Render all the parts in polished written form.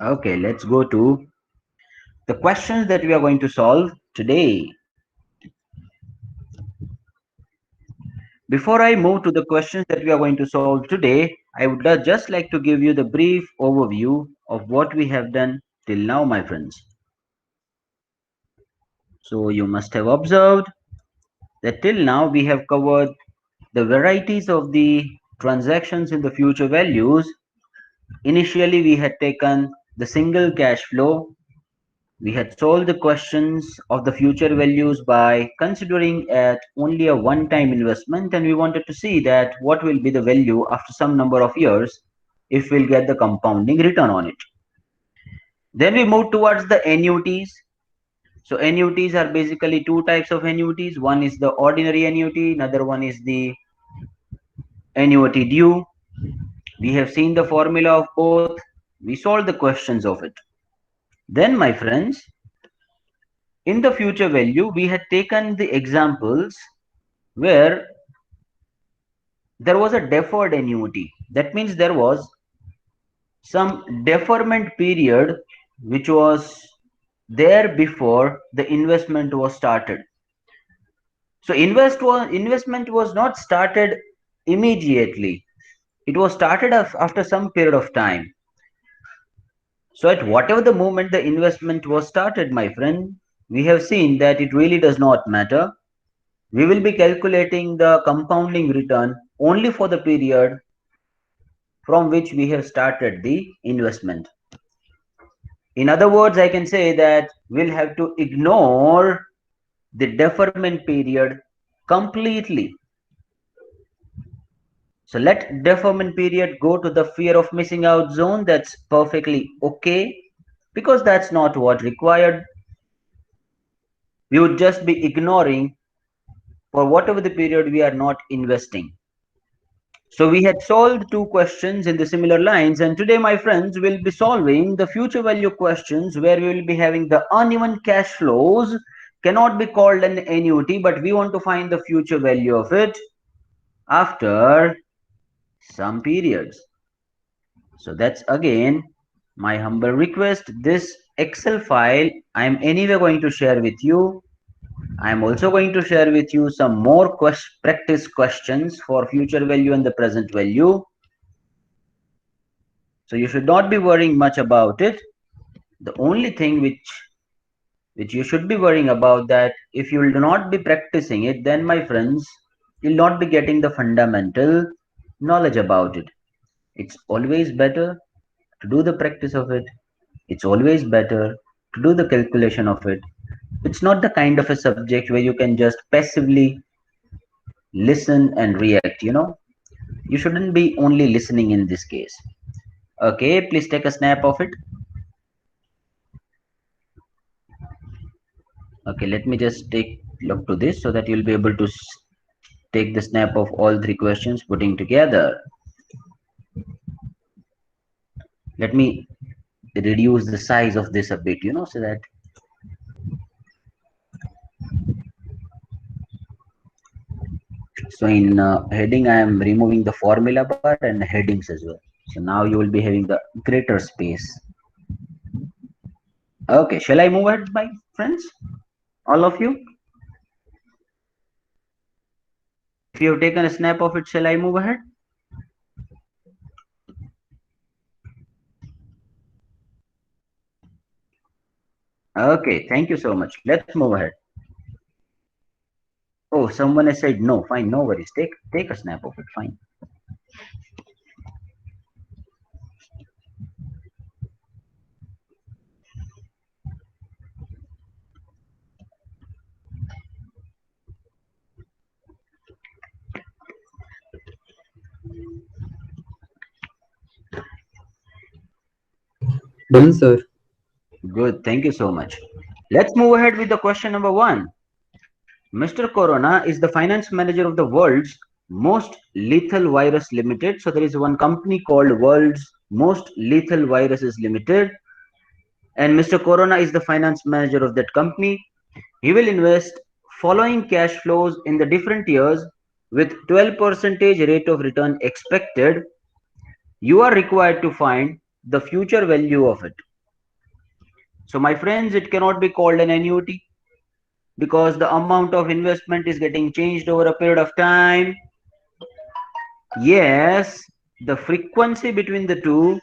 Okay, let's go to the questions that we are going to solve today. Before I move to the questions that we are going to solve today, I would just like to give you the brief overview of what we have done till now, my friends. So you must have observed that till now we have covered the varieties of the transactions in the future values. Initially, we had taken the single cash flow. We had solved the questions of the future values by considering at only a one-time investment, and we wanted to see that what will be the value after some number of years if we'll get the compounding return on it. Then we moved towards the annuities. So annuities are basically two types of annuities. One is the ordinary annuity, another one is the annuity due. We have seen the formula of both. We solved the questions of it. Then, my friends, in the future value, we had taken the examples where there was a deferred annuity. That means there was some deferment period which was there before the investment was started. So investment was not started immediately. It was started after some period of time. So at whatever the moment the investment was started, my friend, we have seen that it really does not matter. We will be calculating the compounding return only for the period from which we have started the investment. In other words, I can say that we'll have to ignore the deferment period completely. So let deferment period go to the fear of missing out zone. That's perfectly okay because that's not what required. We would just be ignoring for whatever the period we are not investing. So we had solved two questions in the similar lines, and today, my friends, we'll be solving the future value questions where we will be having the uneven cash flows cannot be called an annuity, but we want to find the future value of it after some periods. So that's again my humble request. This Excel file I'm anyway going to share with you. I'm also going to share with you some more practice questions for future value and the present value. So you should not be worrying much about it. The only thing which you should be worrying about that if you will not be practicing it, then my friends, you'll not be getting the fundamental knowledge about it. It's always better to do the practice of it. It's always better to do the calculation of it. It's not the kind of a subject where you can just passively listen and react, You shouldn't be only listening in this case. Okay, please take a snap of it. Okay, let me just take look to this so that you'll be able to take the snap of all three questions putting together. Let me reduce the size of this a bit, so that so in heading I am removing the formula bar and headings as well. So now you will be having the greater space. Okay, shall I move ahead, my friends? All of you? If you have taken a snap of it, shall I move ahead? Okay, thank you so much. Let's move ahead. Oh, someone has said no. Fine, no worries. Take a snap of it. Fine. Done, sir. Good. Thank you so much. Let's move ahead with the question number one. Mr. Corona is the finance manager of the world's most lethal virus limited. So there is one company called World's Most Lethal Viruses Limited, and Mr. Corona is the finance manager of that company. He will invest following cash flows in the different years with 12% rate of return expected. You are required to find the future value of it. So my friends, it cannot be called an annuity because the amount of investment is getting changed over a period of time. Yes, the frequency between the two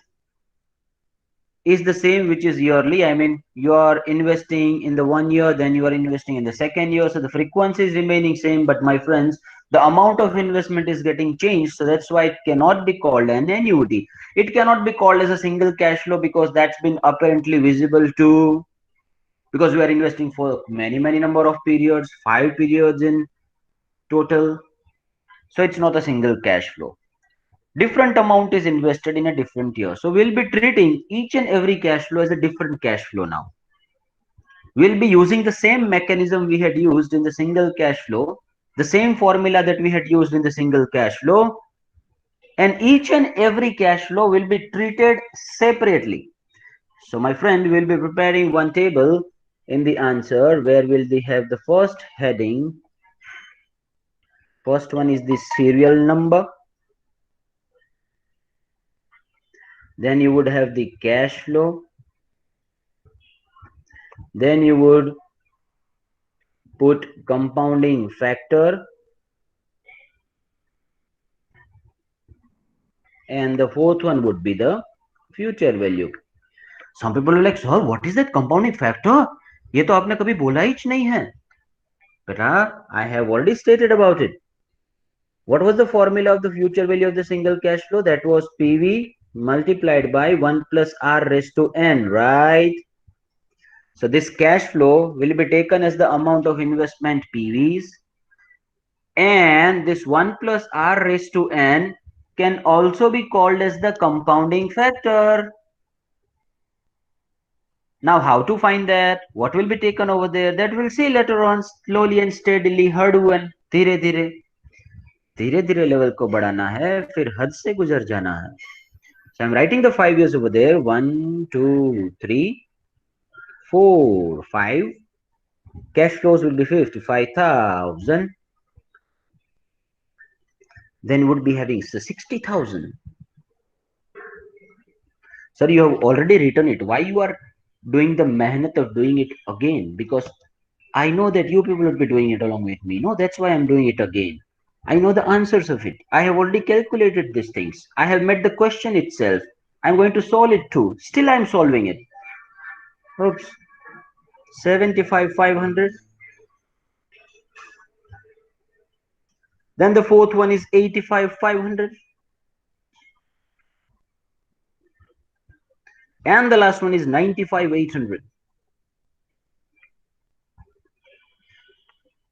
is the same, which is yearly. I mean, you are investing in the 1 year, then you are investing in the second year. So the frequency is remaining same, but my friends, the amount of investment is getting changed. So that's why it cannot be called an annuity. It cannot be called as a single cash flow because that's been apparently visible too. Because we are investing for many number of periods, 5 periods in total. So it's not a single cash flow. Different amount is invested in a different year. So we'll be treating each and every cash flow as a different cash flow now. We'll be using the same mechanism we had used in the single cash flow, the same formula that we had used in the single cash flow, and each and every cash flow will be treated separately. So my friend, we'll be preparing one table in the answer where will we have the first heading. First one is the serial number. Then you would have the cash flow. Then you would put compounding factor, and the fourth one would be the future value. Some people are like, sir, what is that compounding factor? ये तो आपने कभी बोला ही नहीं है. Beta, I have already stated about it. What was the formula of the future value of the single cash flow? That was PV multiplied by 1 plus R raised to N, right? So this cash flow will be taken as the amount of investment PVs, and this 1 plus R raised to N can also be called as the compounding factor. Now, how to find that? What will be taken over there? That we'll see later on. Slowly and steadily, हरडुअन, धीरे धीरे धीरे धीरे level को बढ़ाना है, फिर हद से गुजर जाना है. So I'm writing the 5 years over there. 1, 2, 3, 4, 5. Cash flows will be 55,000. Then would be having 60,000. Sir, you have already written it. Why you are doing the mehnat of doing it again? Because I know that you people would be doing it along with me. No, that's why I'm doing it again. I know the answers of it. I have already calculated these things. I have met the question itself. I'm going to solve it too. Still, I'm solving it. Oops. 75,500. Then the fourth one is 85,500. And the last one is 95,800.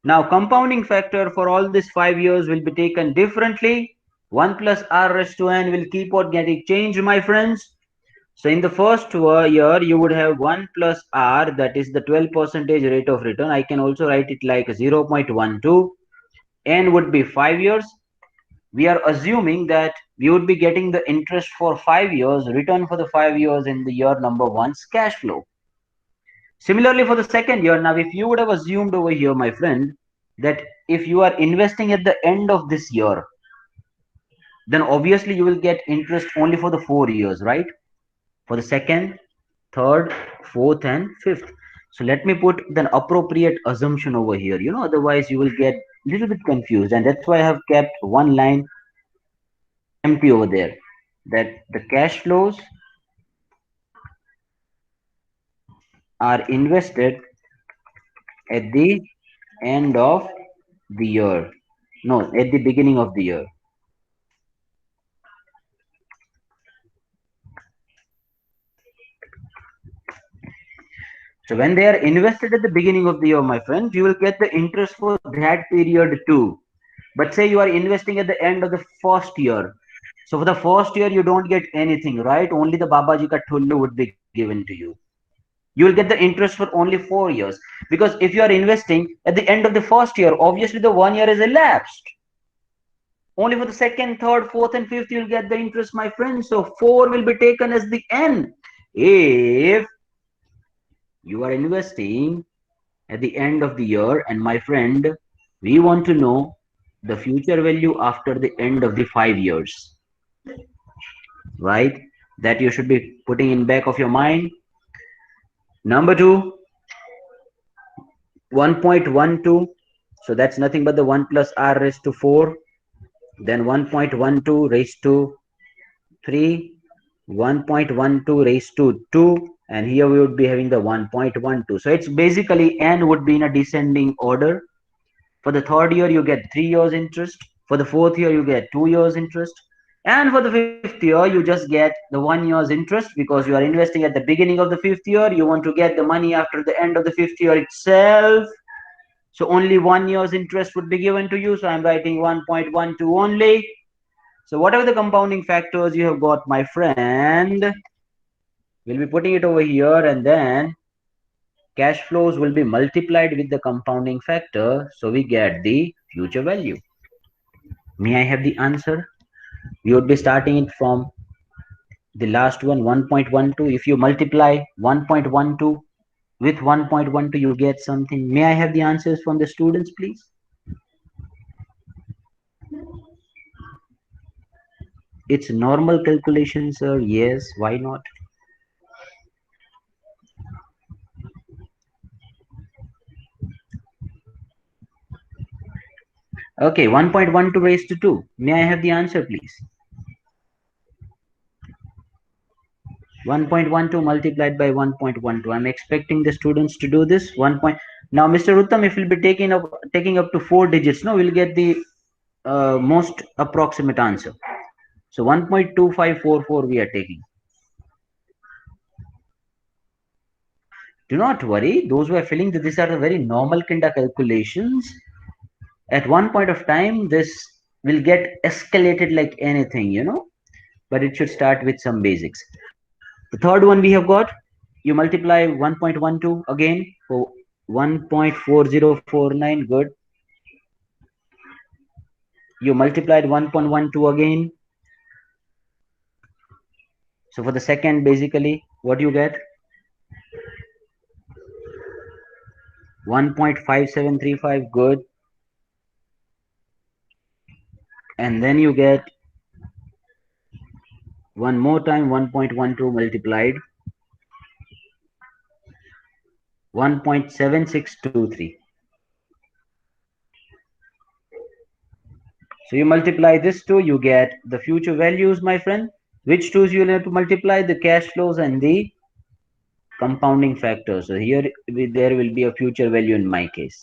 Now, compounding factor for all these 5 years will be taken differently. 1 plus R raised to N will keep on getting changed, my friends. So in the first year, you would have 1 plus R, that is the 12% rate of return. I can also write it like 0.12. N would be 5 years. We are assuming that we would be getting the interest for 5 years, return for the 5 years in the year number 1's cash flow. Similarly, for the second year, now if you would have assumed over here, my friend, that if you are investing at the end of this year, then obviously you will get interest only for the 4 years, right? For the second, third, fourth, and fifth. So let me put the appropriate assumption over here. Otherwise you will get a little bit confused, and that's why I have kept one line empty over there. That the cash flows are invested at the end of the year. No, at the beginning of the year. So when they are invested at the beginning of the year, my friends, you will get the interest for that period too. But say you are investing at the end of the first year. So for the first year, you don't get anything, right? Only the Babaji ka thullu would be given to you. You will get the interest for only 4 years. Because if you are investing at the end of the first year, obviously the 1 year is elapsed. Only for the second, third, fourth, and fifth, you'll get the interest, my friends. So 4 will be taken as the end. If you are investing at the end of the year, and my friend, we want to know the future value after the end of the 5 years, right? That you should be putting in back of your mind. Number 2, 1.12. So that's nothing but the 1 plus r raised to 4. Then 1.12 raised to 3, 1.12 raised to 2, and here we would be having the 1.12. So it's basically n would be in a descending order. For the third year, you get 3 years interest. For the fourth year, you get 2 years interest. And for the fifth year, you just get the 1 year's interest because you are investing at the beginning of the fifth year. You want to get the money after the end of the fifth year itself. So only 1 year's interest would be given to you. So I'm writing 1.12 only. So whatever the compounding factors you have got, my friend, we'll be putting it over here, and then cash flows will be multiplied with the compounding factor. So we get the future value. May I have the answer? We would be starting it from the last one, 1.12. If you multiply 1.12 with 1.12, you get something. May I have the answers from the students, please? It's normal calculation, sir. Yes, why not? Okay, 1.12 raised to 2. May I have the answer, please? 1.12 multiplied by 1.12. I'm expecting the students to do this. 1 point. Now, Mr. Uttam, if we'll be taking up to 4 digits, no, we'll get the most approximate answer. So 1.2544 we are taking. Do not worry. Those who are feeling that these are the very normal kind of calculations, at one point of time, this will get escalated like anything, but it should start with some basics. The third one we have got, you multiply 1.12 again for 1.4049, good. You multiplied 1.12 again. So for the second, basically, what do you get? 1.5735, good. And then you get one more time 1.12 multiplied 1.7623. So you multiply this two, you get the future values, my friend. Which twos you will have to multiply? The cash flows and the compounding factor. So here there will be a future value in my case.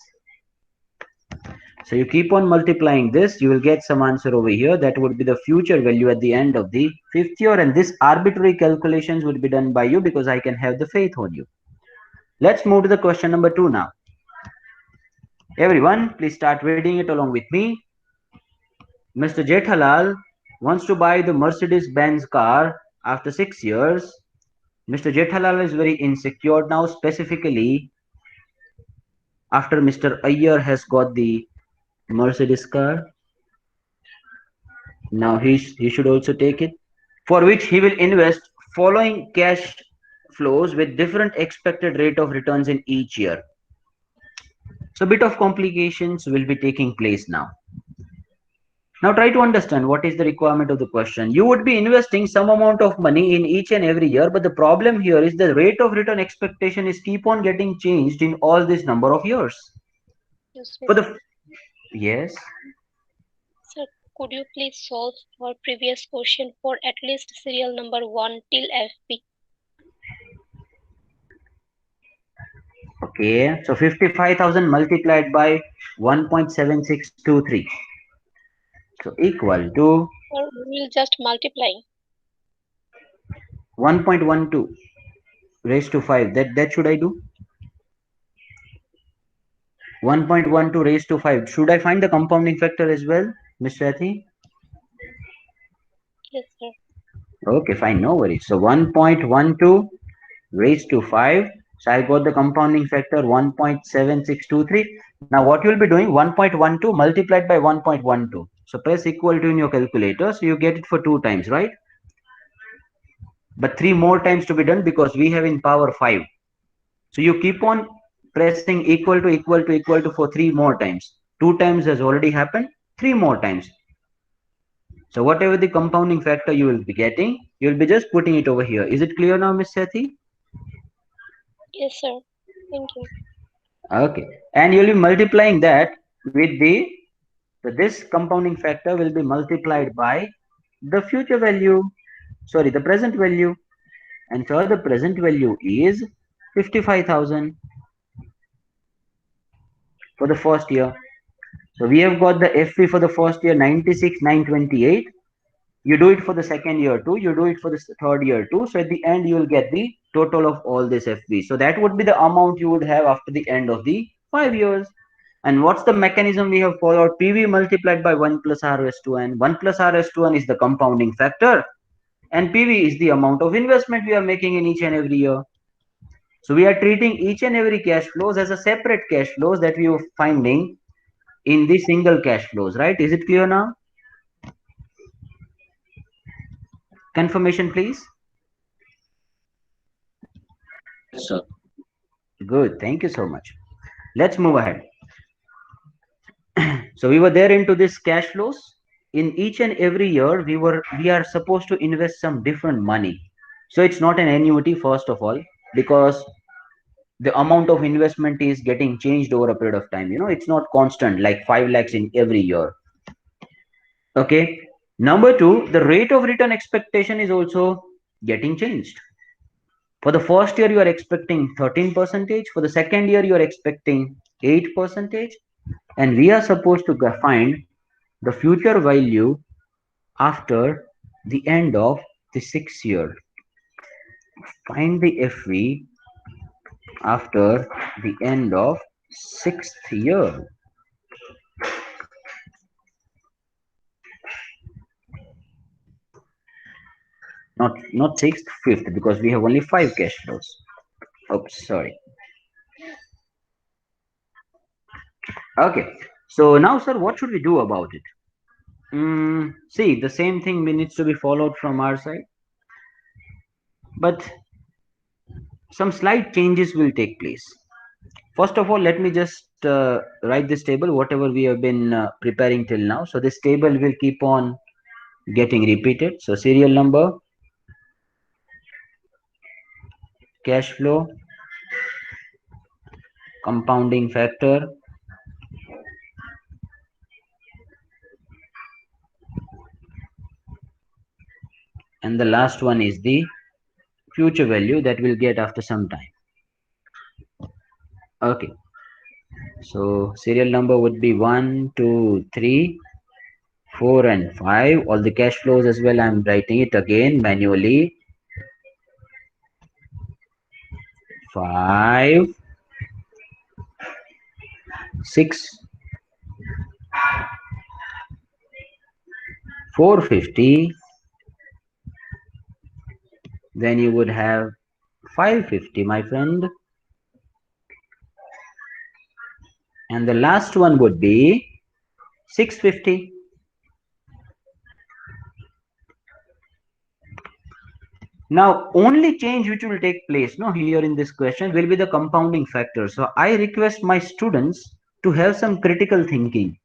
So you keep on multiplying this, you will get some answer over here. That would be the future value at the end of the fifth year. And this arbitrary calculations would be done by you because I can have the faith on you. Let's move to the question number 2 now. Everyone, please start reading it along with me. Mr. Jethalal wants to buy the Mercedes-Benz car after 6 years. Mr. Jethalal is very insecure now, specifically after Mr. Iyer has got the Mercedes car. Now he should also take it, for which he will invest following cash flows with different expected rate of returns in each year. So a bit of complications will be taking place now. Now try to understand what is the requirement of the question. You would be investing some amount of money in each and every year, but the problem here is the rate of return expectation is keep on getting changed in all this number of years. Yes, For sir. the yes, Sir, could you please solve our previous question for at least serial number 1 till FP? okay. So 55,000 multiplied by 1.7623. So equal to Or we will just multiply. 1.12 raised to 5. That should I do? 1.12 raised to 5. Should I find the compounding factor as well, Mr. Athi? Yes, sir. Okay, fine, no worries. So 1.12 raised to 5. So I got the compounding factor 1.7623. Now what you will be doing, 1.12 multiplied by 1.12. So press equal to in your calculator. So you get it for 2 times, right? But 3 more times to be done because we have in power 5. So you keep on pressing equal to equal to equal to for 3 more times. 2 times has already happened, 3 more times. So whatever the compounding factor you will be getting, you will be just putting it over here. Is it clear now, Miss Sethi? Yes, sir. Thank you. Okay, and you'll be multiplying that with the, so this compounding factor will be multiplied by the future value, sorry, the present value. And so the present value is 55,000 for the first year. So we have got the FV for the first year 96,928. You do it for the second year too, you do it for the third year too. So at the end, you will get the total of all this FV. So that would be the amount you would have after the end of the 5 years. And what's the mechanism we have followed? PV multiplied by 1 plus RS2N. 1 plus RS2N is the compounding factor, and PV is the amount of investment we are making in each and every year. So we are treating each and every cash flows as a separate cash flows that we are finding in the single cash flows, right? Is it clear now? Confirmation, please. Yes, sir. Good. Thank you so much. Let's move ahead. So we were there into this cash flows. In each and every year, we are supposed to invest some different money. So it's not an annuity, first of all, because the amount of investment is getting changed over a period of time. It's not constant like 5 lakhs in every year. Okay. Number two, the rate of return expectation is also getting changed. For the first year, you are expecting 13%. For the second year, you are expecting 8%. And we are supposed to find the future value after the end of the 6th year. Find the FV after the end of 6th year. Not 6th, 5th, because we have only 5 cash flows. Oops, sorry. Okay, so now, sir, what should we do about it? See, the same thing needs to be followed from our side, but some slight changes will take place. First of all, let me just write this table, whatever we have been preparing till now. So this table will keep on getting repeated. So serial number, cash flow, compounding factor, and the last one is the future value that we'll get after some time. Okay, so serial number would be 1, 2, 3, 4 and 5. All the cash flows as well, I'm writing it again manually. 5, 6, 450, then you would have 550, my friend, and the last one would be 650. Now only change which will take place here in this question will be the compounding factor. So I request my students to have some critical thinking.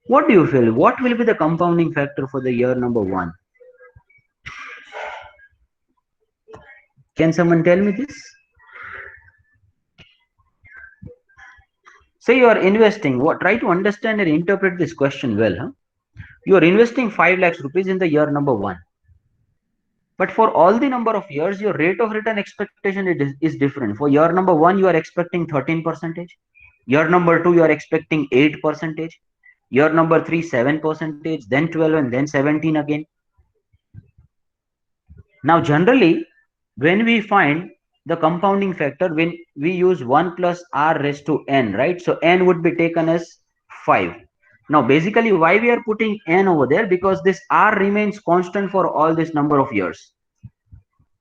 What do you feel? What will be the compounding factor for the year number 1? Can someone tell me this? Say you are investing. Try to understand and interpret this question well. You are investing 5 lakhs rupees in the year number 1. But for all the number of years, your rate of return expectation is different. For year number 1, you are expecting 13%. Year number 2, you are expecting 8%. Year number 3, 7%, then 12, and then 17 again. Now, generally, when we find the compounding factor, when we use 1 plus r raised to n, right? So n would be taken as 5. Now, basically, why we are putting n over there? Because this r remains constant for all this number of years.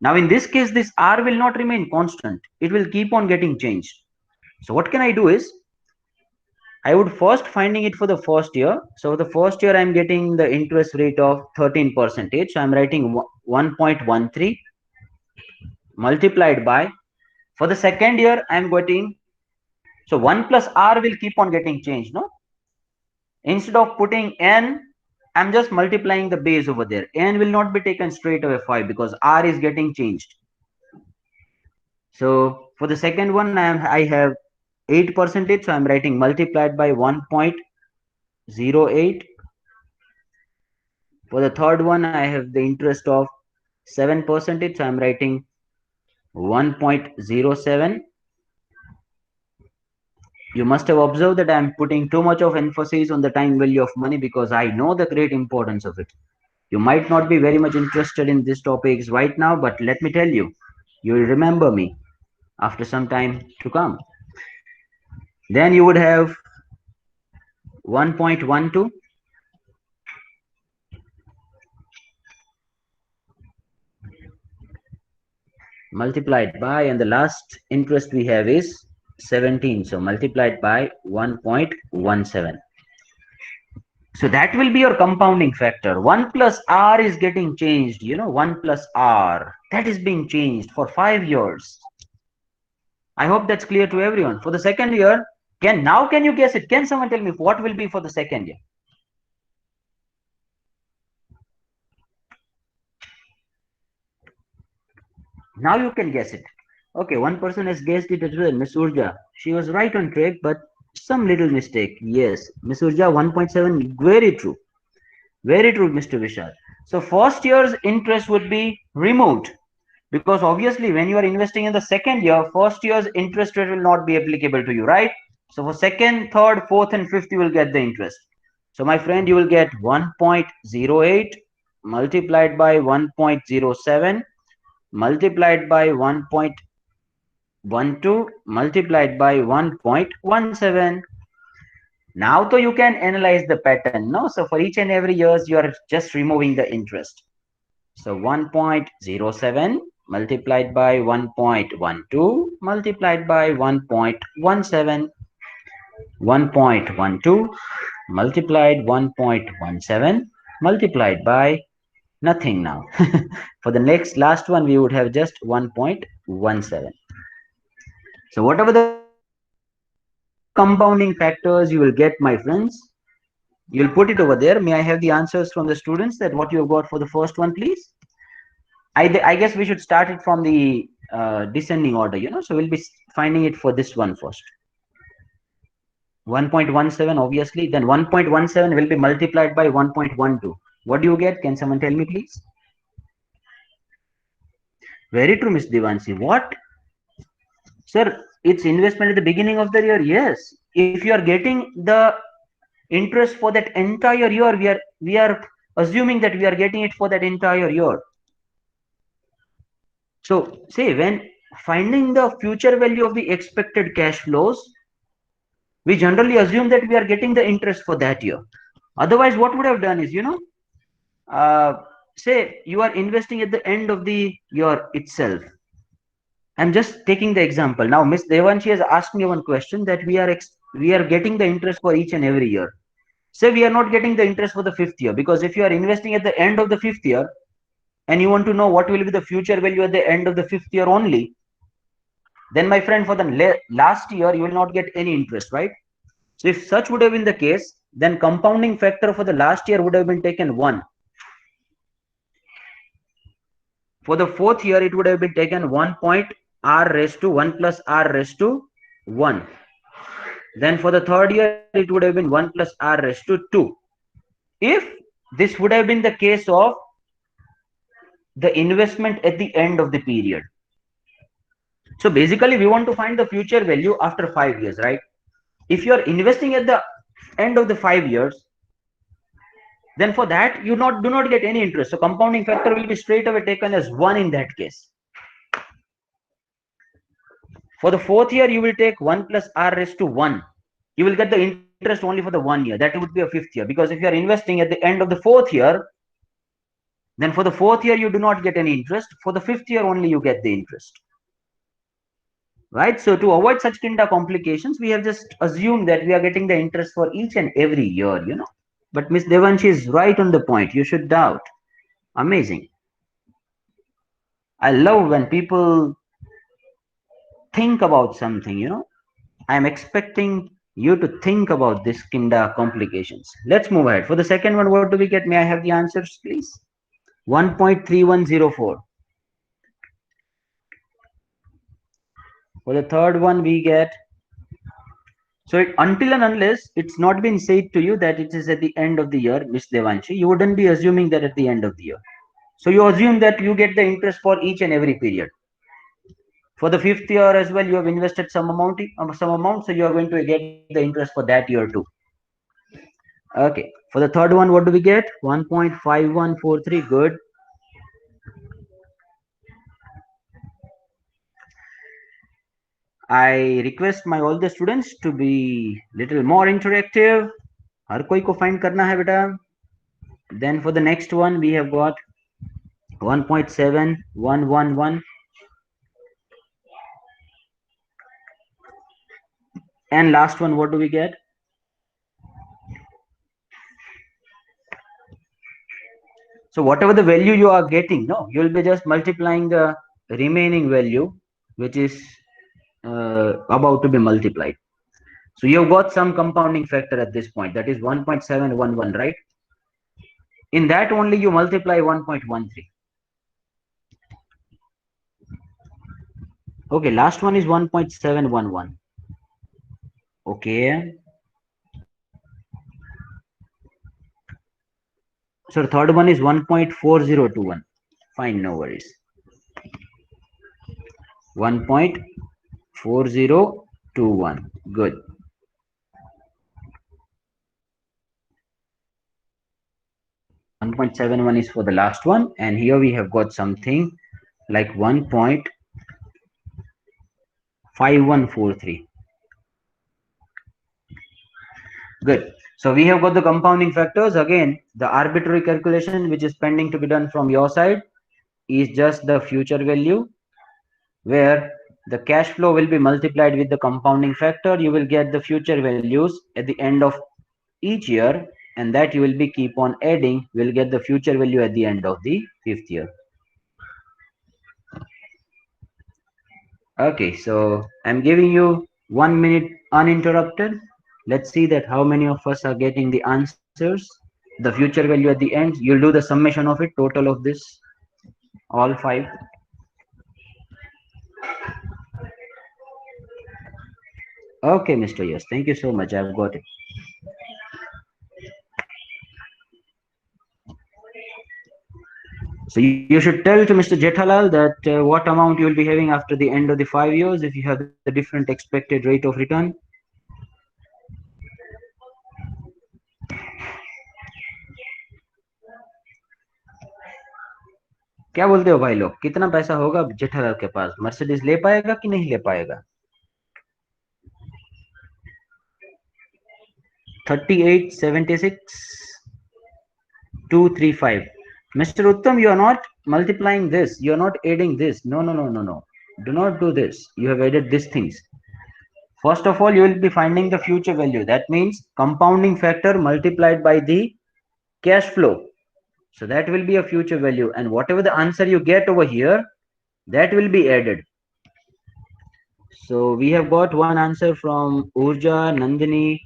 Now, in this case, this r will not remain constant. It will keep on getting changed. So what can I do is, I would first finding it for the first year. So the first year, I'm getting the interest rate of 13%. So I'm writing 1.13 multiplied by, for the second year, I'm getting, so 1 plus r will keep on getting changed, no? Instead of putting n, I'm just multiplying the base over there. N will not be taken straight away 5 because r is getting changed. So For the second one, I have 8%, so I'm writing multiplied by 1.08. For the third one, I have the interest of 7%, so I'm writing 1.07. You must have observed that I'm putting too much of emphasis on the time value of money because I know the great importance of it. You might not be very much interested in these topics right now, but let me tell you, you will remember me after some time to come. Then you would have 1.12 multiplied by, and the last interest we have is 17, so multiplied by 1.17. So that will be your compounding factor. 1 plus r is getting changed, 1 plus r, that is being changed for 5 years. I hope that's clear to everyone. For the second year, can you guess it? Can someone tell me what will be for the second year? Now you can guess it. Okay, one person has guessed it as well, Miss Urja. She was right on track, but some little mistake. Yes, Miss Urja, 1.7, very true. Very true, Mr. Vishal. So first year's interest would be removed because obviously when you are investing in the second year, first year's interest rate will not be applicable to you, right? So for second, third, fourth, and fifth, you will get the interest. So my friend, you will get 1.08 multiplied by 1.07 multiplied by 1.12 multiplied by 1.17. Now, though, you can analyze the pattern, no? So for each and every years, you are just removing the interest. So 1.07 multiplied by 1.12 multiplied by 1.17, 1.12 multiplied 1.17 multiplied by nothing now. For the last one, we would have just 1.17. So whatever the compounding factors you will get, my friends, you'll put it over there. May I have the answers from the students that what you have got for the first one, please? I guess we should start it from the descending order, so we'll be finding it for this one first. 1.17, obviously, then 1.17 will be multiplied by 1.12. What do you get? Can someone tell me, please? Very true, Miss Devanshi. What? Sir, it's investment at the beginning of the year. Yes. If you are getting the interest for that entire year, we are assuming that we are getting it for that entire year. So say when finding the future value of the expected cash flows, we generally assume that we are getting the interest for that year. Otherwise, what would have done is, say you are investing at the end of the year itself. I'm just taking the example. Now, Miss Devanshi has asked me one question that we are getting the interest for each and every year. Say we are not getting the interest for the fifth year, because if you are investing at the end of the fifth year and you want to know what will be the future value at the end of the fifth year only, then my friend, for the last year you will not get any interest, right? So if such would have been the case, then compounding factor for the last year would have been taken 1. For the fourth year, it would have been taken 1.r raised to 1 plus r raised to 1. Then for the third year, it would have been 1 plus r raised to 2. If this would have been the case of the investment at the end of the period. So basically, we want to find the future value after 5 years, right? If you are investing at the end of the 5 years, then for that, you do not get any interest. So compounding factor will be straight away taken as 1 in that case. For the fourth year, you will take 1 plus r raised to 1. You will get the interest only for the 1 year. That would be a fifth year. Because if you are investing at the end of the fourth year, then for the fourth year, you do not get any interest. For the fifth year only, you get the interest. Right? So to avoid such kind of complications, we have just assumed that we are getting the interest for each and every year, But Miss Devanshi is right on the point. You should doubt. Amazing. I love when people think about something, I'm expecting you to think about this kind of complications. Let's move ahead. For the second one, what do we get? May I have the answers, please? 1.3104. For the third one, we get, so until and unless it's not been said to you that it is at the end of the year, Miss Devanshi, you wouldn't be assuming that at the end of the year. So you assume that you get the interest for each and every period. For the fifth year as well, you have invested some amount, so you are going to get the interest for that year too. Okay. For the third one, what do we get? 1.5143. Good. I request my all the students to be little more interactive. हर कोई को find करना है बेटा. Then for the next one, we have got 1.7111. And last one, what do we get? So whatever the value you are getting, no, you will be just multiplying the remaining value, which is about to be multiplied. So you've got some compounding factor at this point, that is 1.711, right? In that only you multiply 1.13. Okay, last one is 1.711. Okay. So the third one is 1.4021. Fine, no worries. 1.4021. Good. One 1.71 is for the last one, and here we have got something like 1.5143. Good. So we have got the compounding factors. Again, the arbitrary calculation which is pending to be done from your side is just the future value, where the cash flow will be multiplied with the compounding factor. You will get the future values at the end of each year, and that you will be keep on adding, will get the future value at the end of the fifth year. Okay, so I'm giving you 1 minute uninterrupted. Let's see that how many of us are getting the answers, the future value at the end. You'll do the summation of it, total of this, all 5. Okay, Mr. Yes, thank you so much. I've got it. So you should tell to Mr. Jethalal that what amount you will be having after the end of the 5 years if you have the different expected rate of return. क्या बोलते हो भाई लोग, कितना पैसा होगा जेठालाल के पास? Mercedes ले पाएगा कि नहीं ले पाएगा? 3876,235. Mr. Uttam, you are not multiplying this. You are not adding this. No. Do not do this. You have added these things. First of all, you will be finding the future value. That means compounding factor multiplied by the cash flow. So that will be a future value. And whatever the answer you get over here, that will be added. So we have got one answer from Urja, Nandini,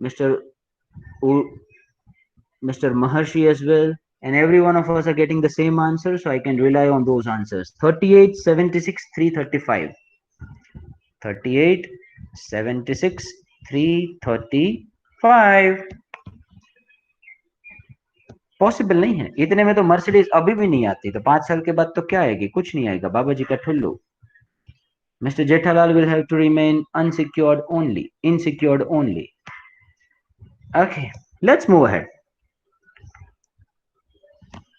Mr. Maharshi as well, and every one of us are getting the same answer, so I can rely on those answers. 38, 76, 335. 38, 76, 335. Possible नहीं है, इतने में तो Mercedes अभी भी नहीं आती, तो 5 साल के बाद तो क्या आएगी? कुछ नहीं आएगा, बाबा जी का ठुल्लू. Mr. Jethalal will have to remain unsecured only, insecured only. Okay, let's move ahead.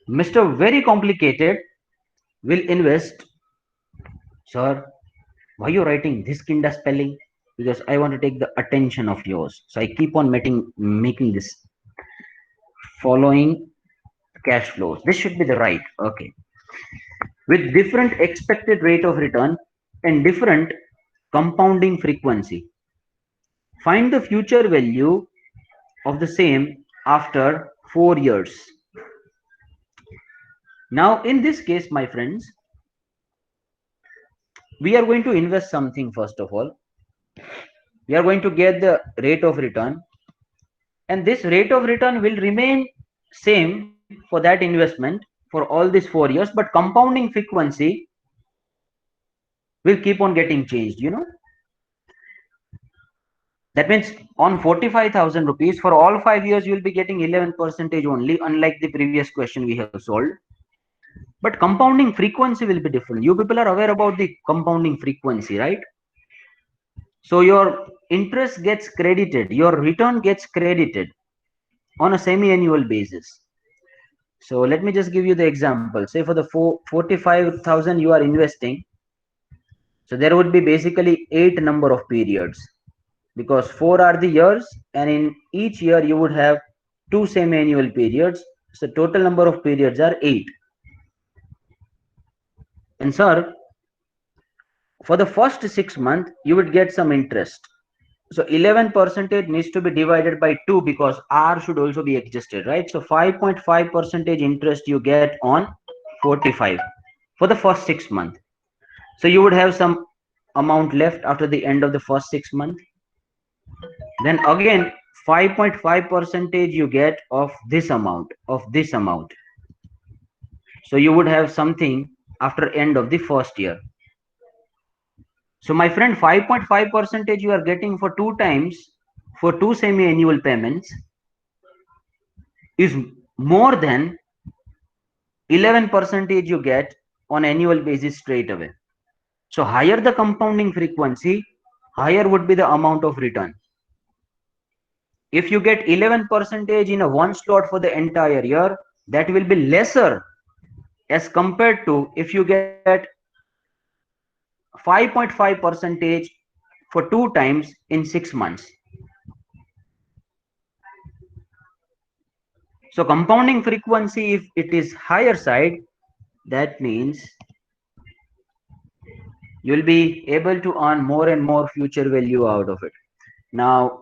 Mr. Very Complicated will invest. Sir, why you writing this kind of spelling? Because I want to take the attention of yours. So I keep on making this. Following cash flows. This should be the right. Okay. With different expected rate of return and different compounding frequency. Find the future value of the same after 4 years. Now, in this case, my friends, we are going to invest something first of all. We are going to get the rate of return, and this rate of return will remain same for that investment for all these 4 years, but compounding frequency will keep on getting changed, That means on 45,000 rupees for all 5 years, you will be getting 11% only, unlike the previous question we have solved. But compounding frequency will be different. You people are aware about the compounding frequency, right? So your interest gets credited, your return gets credited on a semi-annual basis. So let me just give you the example. Say for the 45,000 you are investing, so there would be basically 8 number of periods, because 4 are the years, and in each year you would have 2 semi-annual periods. So total number of periods are 8. And sir, for the first 6 months you would get some interest. So 11% needs to be divided by 2, because R should also be adjusted, right? So 5.5% interest you get on 45 for the first 6 months. So you would have some amount left after the end of the first 6 months. Then again 5.5% you get of this amount, So you would have something after end of the first year. So my friend, 5.5% you are getting for 2 times, for 2 semi-annual payments, is more than 11% you get on annual basis straight away. So higher the compounding frequency, higher would be the amount of return. If you get 11% in a one slot for the entire year, that will be lesser as compared to if you get 5.5% for 2 times in 6 months. So compounding frequency, if it is higher side, that means you'll be able to earn more and more future value out of it. Now,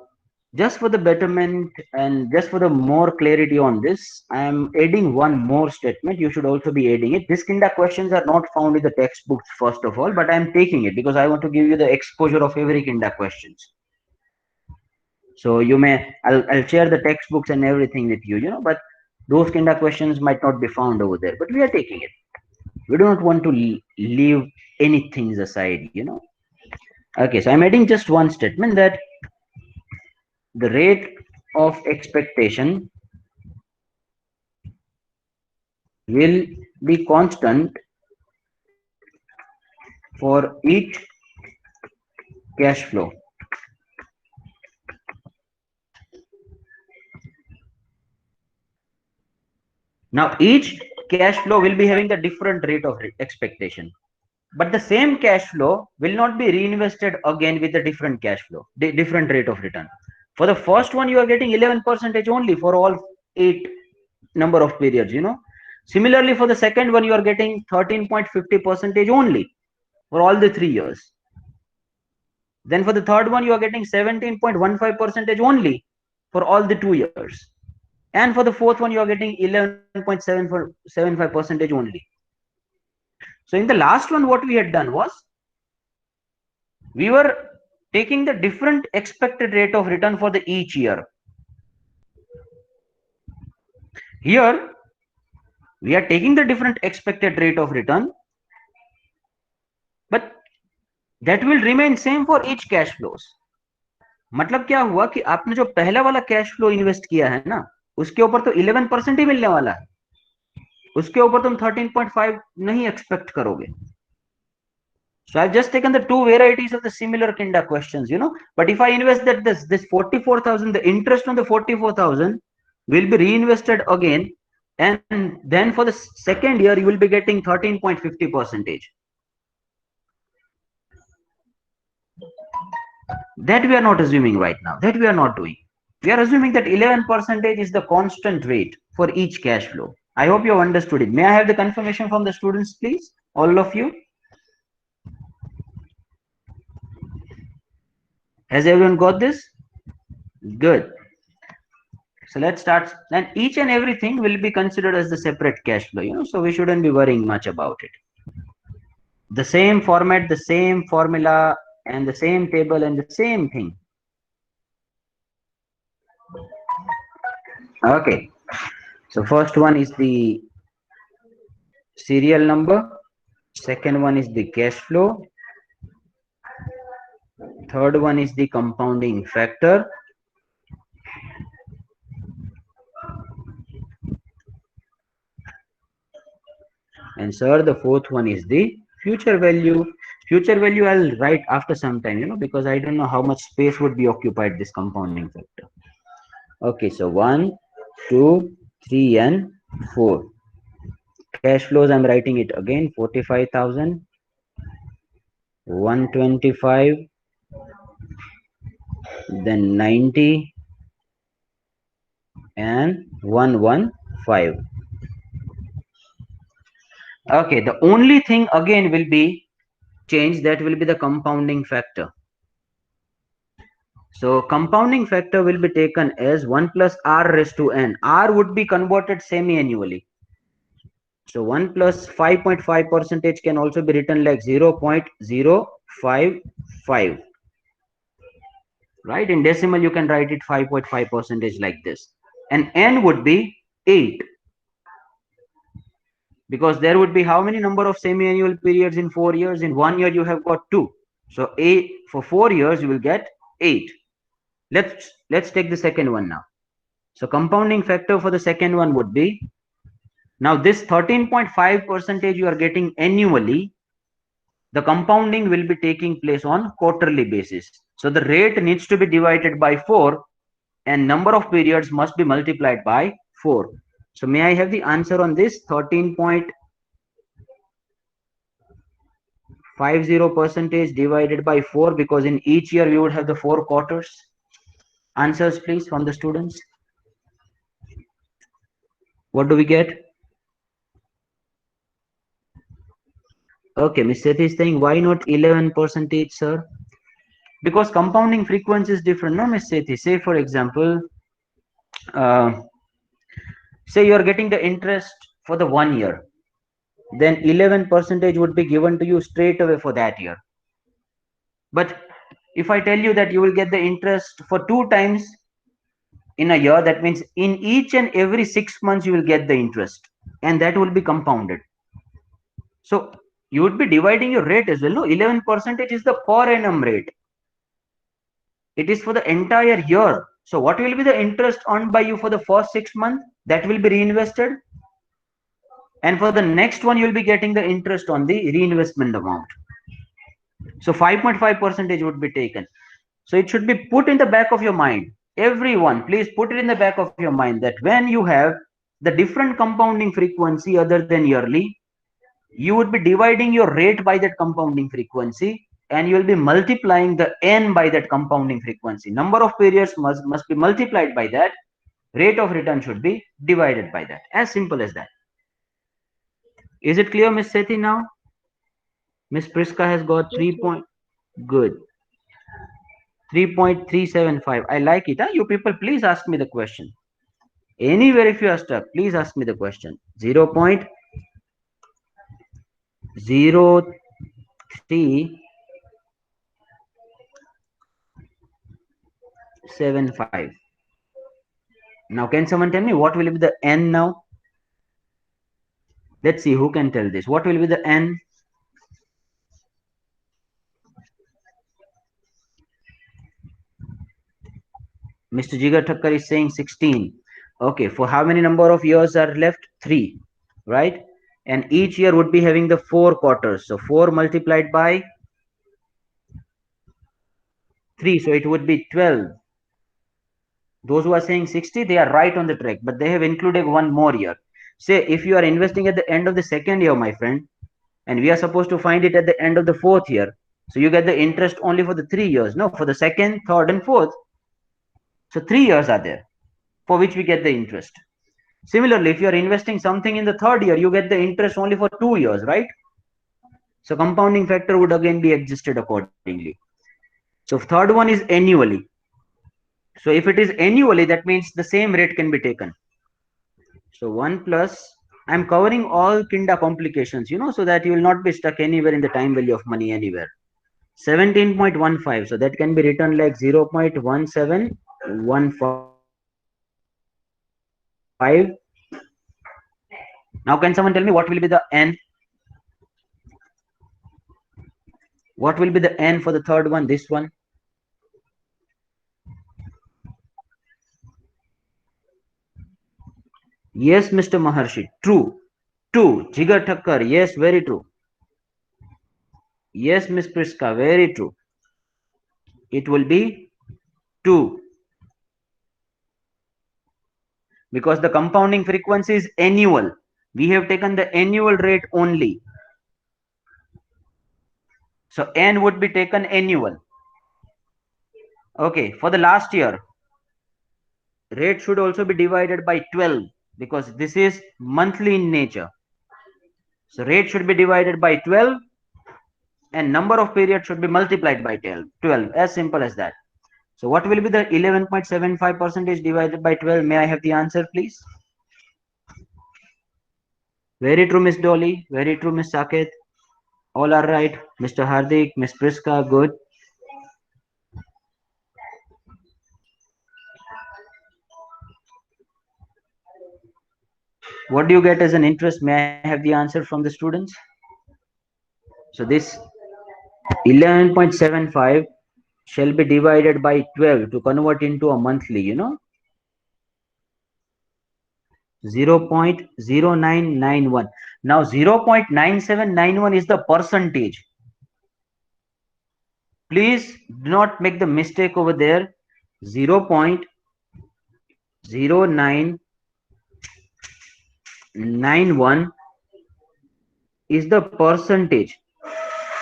just for the betterment and just for the more clarity on this, I am adding one more statement. You should also be adding it. This kind of questions are not found in the textbooks, first of all, but I am taking it because I want to give you the exposure of every kind of questions. So you may, I'll share the textbooks and everything with you, but those kind of questions might not be found over there, but we are taking it. We do not want to leave anything aside. Okay, so I'm adding just one statement, that the rate of expectation will be constant for each cash flow. Now each cash flow will be having the different rate of expectation, but the same cash flow will not be reinvested again with the different cash flow, different rate of return. For the first one, you are getting 11% only for all 8 number of periods. Similarly, for the second one, you are getting 13.50% only for all the 3 years. Then for the third one, you are getting 17.15% only for all the 2 years. And for the fourth one, you are getting 11.75% only. So in the last one, what we had done was, we were taking the different expected rate of return for the each year. Here, we are taking the different expected rate of return, but that will remain same for each cash flows. मतलब क्या हुआ कि आपने जो पहला वाला cash flow invest किया है ना, उसके ऊपर तो 11% ही मिलने वाला है, उसके ऊपर तुम 13.5 नहीं एक्सपेक्ट करोगे. So I've just taken the two varieties of the similar kind of questions, but if I invest that this 44,000, the interest on the 44,000 will be reinvested again, and then for the second year you will be getting 13.50%. That we are not assuming right now. That we are not doing. We are assuming that 11% is the constant rate for each cash flow. I hope you have understood it. May I have the confirmation from the students, please? All of you? Has everyone got this? Good. So let's start. Then each and everything will be considered as the separate cash flow, so we shouldn't be worrying much about it. The same format, the same formula, and the same table and the same thing. Okay. So first one is the serial number. Second one is the cash flow. third one is the compounding factor. And sir, the fourth one is the future value. Future value I'll write after some time, because I don't know how much space would be occupied this compounding factor. Okay, so 1, 2, 3, and 4. Cash flows, I'm writing it again, 45,000, 125, then 90, and 115. Okay, the only thing again will be changed, that will be the compounding factor. So compounding factor will be taken as 1 plus r raised to n. R would be converted semi-annually. So 1 plus 5.5 percentage can also be written like 0.055. Right? In decimal, you can write it 5.5 percentage like this. And n would be 8. Because there would be how many number of semi-annual periods in 4 years? In 1 year, you have got 2. So 8 for 4 years, you will get 8. Let's take the second one now. So compounding factor for the second one would be, now this 13.5 percentage you are getting annually, the compounding will be taking place on quarterly basis. So the rate needs to be divided by 4 and number of periods must be multiplied by 4. So may I have the answer on this? 13.50 percentage divided by 4, because in each year we would have the 4 quarters. Answers please from the students. What do we get? Okay, Ms. Sethi is saying, why not 11 percentage, sir? Because compounding frequency is different, no, Ms. Sethi? Say, for example, say you are getting the interest for the 1 year, then 11 percentage would be given to you straight away for that year. But if I tell you that you will get the interest for 2 times in a year, that means in each and every 6 months you will get the interest, and that will be compounded. So you would be dividing your rate as well. No, 11 percentage is the per annum rate. It is for the entire year. So what will be the interest earned by you for the first 6 months? That will be reinvested. And for the next one, you will be getting the interest on the reinvestment amount. So 5.5 percentage would be taken. So it should be put in the back of your mind. Everyone, please put it in the back of your mind that when you have the different compounding frequency other than yearly, you would be dividing your rate by that compounding frequency, and you will be multiplying the n by that compounding frequency. Number of periods must be multiplied by that. Rate of return should be divided by that. As simple as that. Is it clear, Miss Sethi now? Miss Priska has got 3 point. Good. 3.375. I like it. Huh? You people, please ask me the question. Anywhere if you are stuck, please ask me the question. 0.0375. Now, can someone tell me what will be the n now? Let's see who can tell this. What will be the n? Mr. Jigar Thakkar is saying 16. Okay, for how many number of years are left? 3, right? And each year would be having the 4 quarters. So 4 multiplied by 3. So it would be 12. Those who are saying 60, they are right on the track, but they have included one more year. Say if you are investing at the end of the second year, my friend, and we are supposed to find it at the end of the 4th year. So you get the interest only for the 3 years. No, for the 2nd, 3rd, and 4th. So 3 years are there for which we get the interest. Similarly, if you are investing something in the 3rd year, you get the interest only for 2 years, right? So compounding factor would again be adjusted accordingly. So 3rd one is annually. So if it is annually, that means the same rate can be taken. So 1 plus, I'm covering all kinda complications, so that you will not be stuck anywhere in the time value of money anywhere. 17.15. So that can be written like 0.1715. Now can someone tell me what will be the n? What will be the n for the 3rd one? This one. Yes, Mr. Maharshi. True. 2. Jigar Thakkar. Yes, very true. Yes, Miss Priska. Very true. It will be 2. Because the compounding frequency is annual. We have taken the annual rate only. So n would be taken annual. Okay, for the last year, rate should also be divided by 12 because this is monthly in nature. So rate should be divided by 12 and number of periods should be multiplied by 12. As simple as that. So what will be the 11.75 percentage divided by 12? May I have the answer, please? Very true, Miss Dolly. Very true, Miss Saket. All are right. Mr. Hardik, Miss Priska, good. What do you get as an interest? May I have the answer from the students? So this 11.75 shall be divided by 12 to convert into a monthly, 0.0991. Now 0.9791 is the percentage. Please do not make the mistake over there. 0.0991 is the percentage.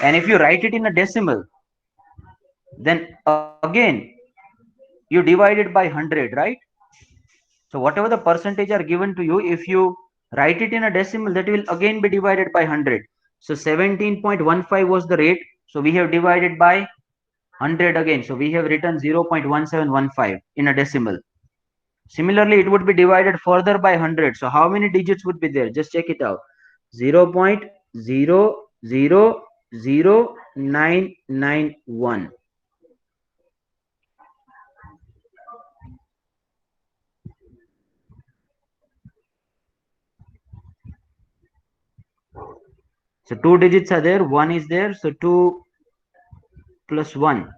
And if you write it in a decimal, then again you divide it by 100, right? So whatever the percentage are given to you, if you write it in a decimal, that will again be divided by 100. So 17.15 was the rate. So we have divided by 100 again. So we have written 0.1715 in a decimal. Similarly, it would be divided further by 100. So how many digits would be there? Just check it out. 0.000991. So two digits are there, one is there, so 2 plus 1.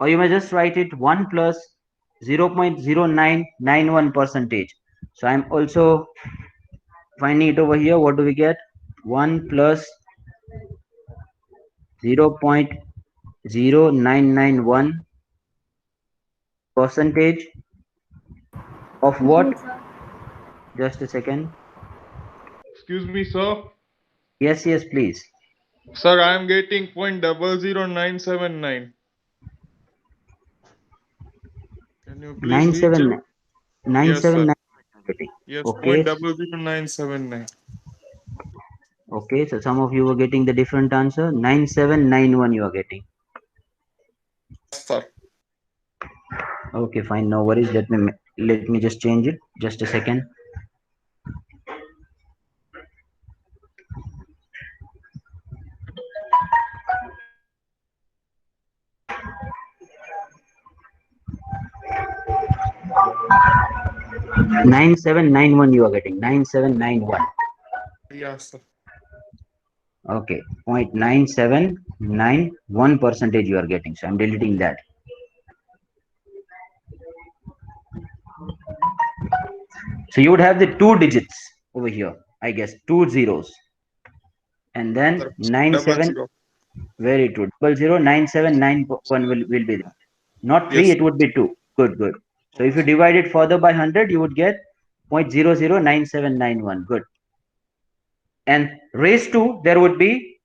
Or you may just write it 1 plus 0.0991 percentage. So I'm also finding it over here. What do we get? 1 plus 0.0991 percentage of what? Just a second. Excuse me, sir. Yes, yes, please. Sir, I am getting 0.00979. Can you please recheck? 979. Yes, sir. 979. Yes, Okay. 0.00979. Okay, so some of you were getting the different answer. 9791 you are getting. Sir. Okay, fine, no worries. Let me just change it. Just a second. Nine seven nine one you are getting. 9791. Yes, sir. Okay, 0.9791 percentage you are getting. So I'm deleting that. So you would have the two digits over here, I guess, two zeros. And then Sir, 97, 00. very true. 0.09791 will be there. Not 3, Yes, it would be 2. Good, good. So if you divide it further by 100, you would get 0.009791. Good. And raised to, there would be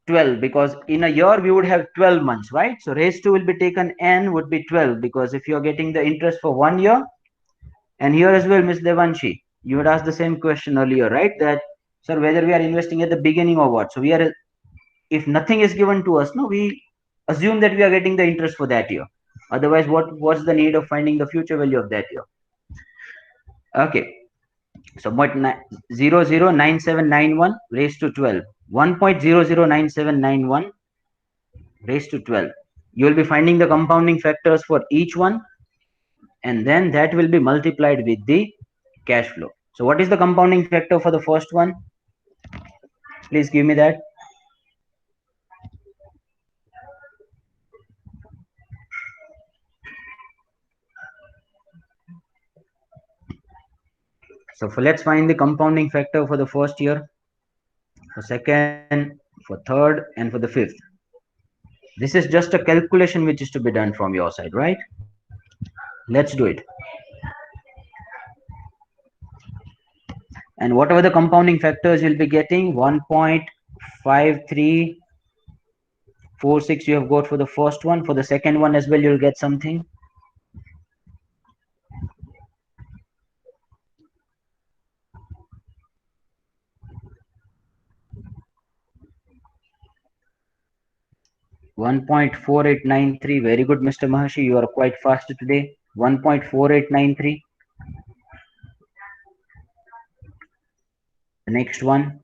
12 because in a year we would have 12 months, right? So raised to will be taken n would be 12 because if you're getting the interest for 1 year, and here as well, Miss Devanshi, you had asked the same question earlier, right? That, sir, whether we are investing at the beginning or what? So we are, if nothing is given to us, no, we assume that we are getting the interest for that year. Otherwise, what's the need of finding the future value of that year? Okay. So 0.009791 raised to 12. 1.009791 raised to 12. You will be finding the compounding factors for each one, and then that will be multiplied with the cash flow. So what is the compounding factor for the first one? Please give me that. So let's find the compounding factor for the first year, for second, for third, and for the fifth. This is just a calculation which is to be done from your side, right? Let's do it. And whatever the compounding factors you'll be getting, 1.5346 you have got for the first one. For the second one as well, you'll get something. $1.4893. Very good, Mr. Maharshi. You are quite fast today. 1.4893. The next one.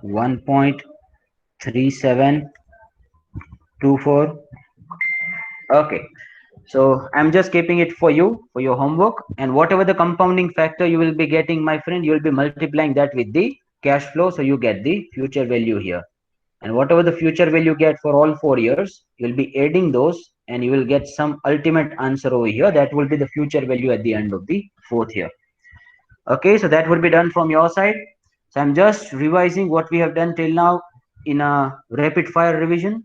$1.3724. Okay. So I'm just keeping it for you for your homework, and whatever the compounding factor you will be getting, my friend, you will be multiplying that with the cash flow, so you get the future value here. And whatever the future value get for all 4 years, you'll be adding those and you will get some ultimate answer over here. That will be the future value at the end of the 4th year. Okay, so that will be done from your side. So I'm just revising what we have done till now in a rapid fire revision.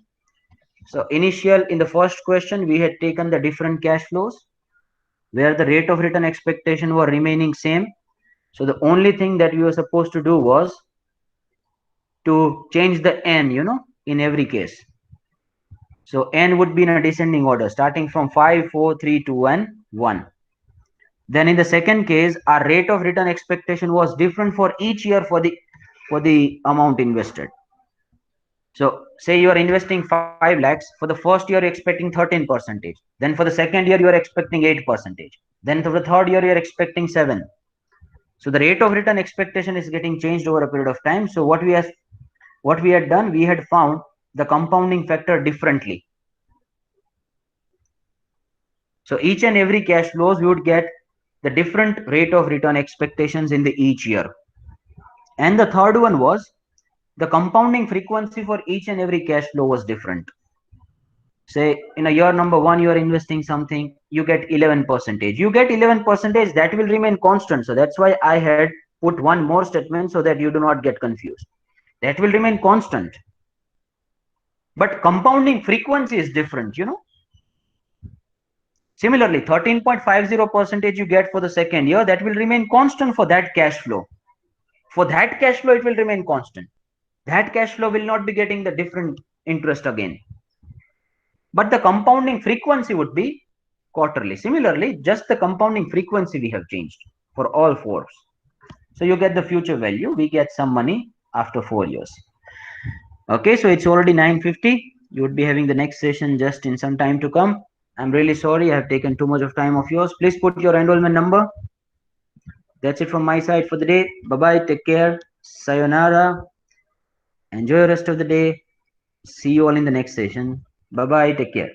So in the first question, we had taken the different cash flows where the rate of return expectation were remaining same. So the only thing that we were supposed to do was to change the n, in every case. So n would be in a descending order, starting from 5, 4, 3, 2, and 1. Then in the second case, our rate of return expectation was different for each year for the amount invested. So say you are investing 5 lakhs. For the first year, you're expecting 13%. Then for the second year, you are expecting 8%. Then for the third year, you are expecting 7. So the rate of return expectation is getting changed over a period of time. So what we had done, we had found the compounding factor differently. So each and every cash flows, we would get the different rate of return expectations in the each year. And the third one was the compounding frequency for each and every cash flow was different. Say in a year number 1, you are investing something, you get 11%. You get 11%, that will remain constant. So that's why I had put one more statement so that you do not get confused. That will remain constant. But compounding frequency is different, Similarly, 13.50% you get for the second year, that will remain constant for that cash flow. For that cash flow, it will remain constant. That cash flow will not be getting the different interest again. But the compounding frequency would be quarterly. Similarly, just the compounding frequency we have changed for all 4s. So you get the future value. We get some money after 4 years. Okay, so it's already 9:50. You would be having the next session just in some time to come. I'm really sorry I have taken too much of time of yours. Please put your enrollment number. That's it from my side for the day. Bye-bye. Take care. Sayonara. Enjoy the rest of the day. See you all in the next session. Bye-bye. Take care.